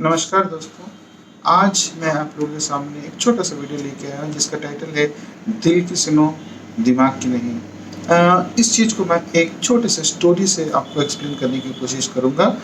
नमस्कार दोस्तों, आज मैं आप लोगों के सामने एक छोटा सा वीडियो लेके आया हूँ जिसका टाइटल है दिल की सुनो दिमाग की नहीं। इस चीज़ को मैं एक छोटे से स्टोरी से आपको एक्सप्लेन करने की कोशिश करूँगा।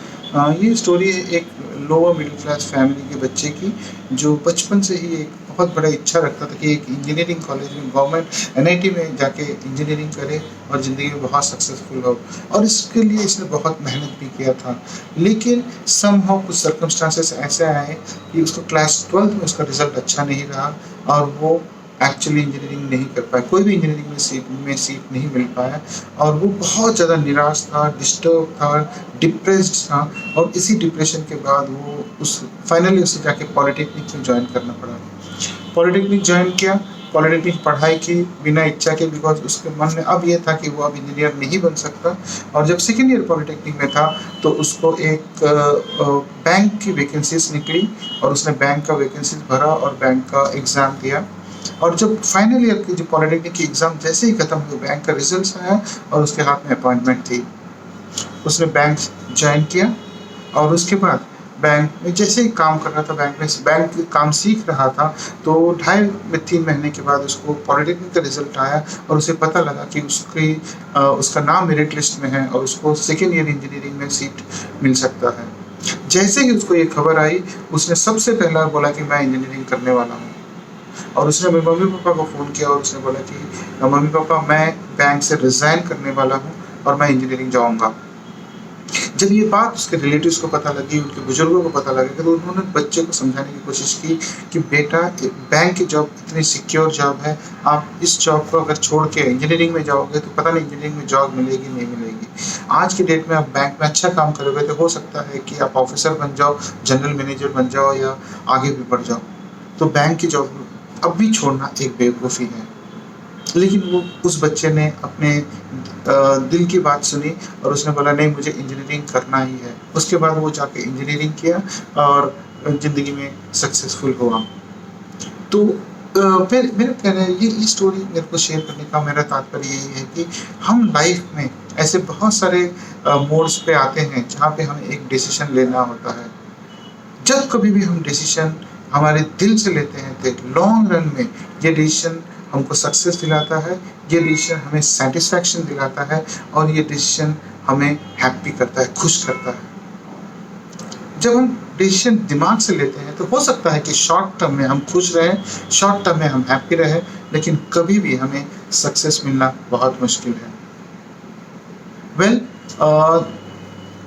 ये स्टोरी है एक लोअर मिडिल क्लास फैमिली के बच्चे की, जो बचपन से ही एक बहुत बड़ा इच्छा रखता था कि एक इंजीनियरिंग कॉलेज में गवर्नमेंट एनआईटी में जाके इंजीनियरिंग करे और ज़िंदगी में बहुत सक्सेसफुल हो। और इसके लिए इसने बहुत मेहनत भी किया था, लेकिन समहाउ कुछ सर्कमस्टांसेस ऐसे आए कि उसको क्लास 12 में उसका रिजल्ट अच्छा नहीं रहा और वो एक्चुअली इंजीनियरिंग नहीं कर पाया, कोई भी इंजीनियरिंग में सीट नहीं मिल पाया। और वो बहुत ज़्यादा निराश था, डिस्टर्ब था, डिप्रेस्ड था। और इसी डिप्रेशन के बाद वो फाइनली उसे जाके पॉलिटेक्निक में ज्वाइन करना पड़ा। पॉलिटेक्निक ज्वाइन किया, पॉलिटेक्निक पढ़ाई की बिना इच्छा के, बिकॉज उसके मन में अब ये था कि वो अब इंजीनियर नहीं बन सकता। और जब सेकेंड ईयर पॉलिटेक्निक में था तो उसको एक बैंक की वैकेंसीज निकली और उसने बैंक का वैकेंसीज भरा और बैंक का एग्ज़ाम दिया। और जब फाइनल ईयर की जो पॉलिटेक्निक की एग्ज़ाम जैसे ही ख़त्म हुई, बैंक का रिजल्ट आया और उसके हाथ में अपॉइंटमेंट थी। उसने बैंक ज्वाइन किया और उसके बाद बैंक में जैसे ही काम कर रहा था, बैंक में काम सीख रहा था, तो 2.5 3 महीने के बाद उसको पॉलिटेक्निक का रिजल्ट आया और उसे पता लगा कि उसका नाम मेरिट लिस्ट में है और उसको सेकेंड ईयर इंजीनियरिंग में सीट मिल सकता है। जैसे ही उसको ये खबर आई, उसने सबसे पहला बोला कि मैं इंजीनियरिंग करने वाला हूँ। और उसने मेरे मम्मी पापा को फ़ोन किया और उसने बोला कि मम्मी पापा, मैं बैंक से रिज़ाइन करने वाला हूँ और मैं इंजीनियरिंग जाऊँगा। जब ये बात उसके रिलेटिव्स को पता लगी, उनके बुजुर्गों को पता लगा, तो उन्होंने बच्चे को समझाने की कोशिश की कि बेटा, बैंक की जॉब इतनी सिक्योर जॉब है, आप इस जॉब को अगर छोड़ के इंजीनियरिंग में जाओगे तो पता नहीं इंजीनियरिंग में जॉब मिलेगी नहीं मिलेगी। आज की डेट में आप बैंक में अच्छा काम करोगे तो हो सकता है कि आप ऑफिसर बन जाओ, जनरल मैनेजर बन जाओ या आगे भी बढ़ जाओ। तो बैंक की जॉब अब भी छोड़ना एक बेवकूफ़ी है। लेकिन वो उस बच्चे ने अपने दिल की बात सुनी और उसने बोला नहीं, मुझे इंजीनियरिंग करना ही है। उसके बाद वो जाके इंजीनियरिंग किया और ज़िंदगी में सक्सेसफुल हुआ। तो फिर मेरा कहना है, ये स्टोरी मेरे को शेयर करने का मेरा तात्पर्य यही है कि हम लाइफ में ऐसे बहुत सारे मोड्स पे आते हैं जहाँ पे हमें एक डिसीजन लेना होता है। जब कभी भी हम डिसीजन हमारे दिल से लेते हैं तो लॉन्ग रन में ये डिसीजन हमको सक्सेस दिलाता है, ये डिसीजन हमें सेटिस्फैक्शन दिलाता है और ये डिसीजन हमें हैप्पी करता है, खुश करता है। जब हम डिसीजन दिमाग से लेते हैं तो हो सकता है कि शॉर्ट टर्म में हम खुश रहें, शॉर्ट टर्म में हम हैप्पी रहें, लेकिन कभी भी हमें सक्सेस मिलना बहुत मुश्किल है। वेल,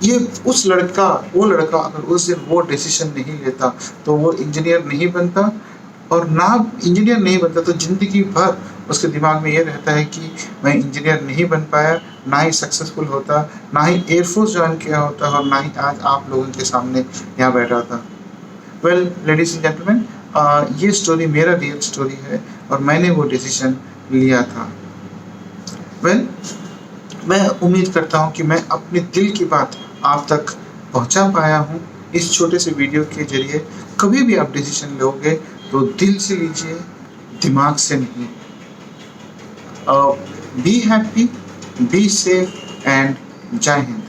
ये वो लड़का अगर उस दिन वो डिसीजन नहीं लेता तो वो इंजीनियर नहीं बनता। और ना इंजीनियर नहीं बनता तो ज़िंदगी भर उसके दिमाग में ये रहता है कि मैं इंजीनियर नहीं बन पाया, ना ही सक्सेसफुल होता, ना ही एयरफोर्स ज्वाइन किया होता और ना ही आज आप लोगों के सामने यहाँ बैठा था। वेल लेडीज एंड जेंटलमैन, ये स्टोरी मेरा रियल स्टोरी है और मैंने वो डिसीजन लिया था। वेल, मैं उम्मीद करता हूँ कि मैं अपने दिल की बात आप तक पहुँचा पाया हूँ इस छोटे से वीडियो के ज़रिए। कभी भी आप डिसीजन लोगे तो दिल से लीजिए, दिमाग से नहीं। Be happy, be safe and जय हिंद।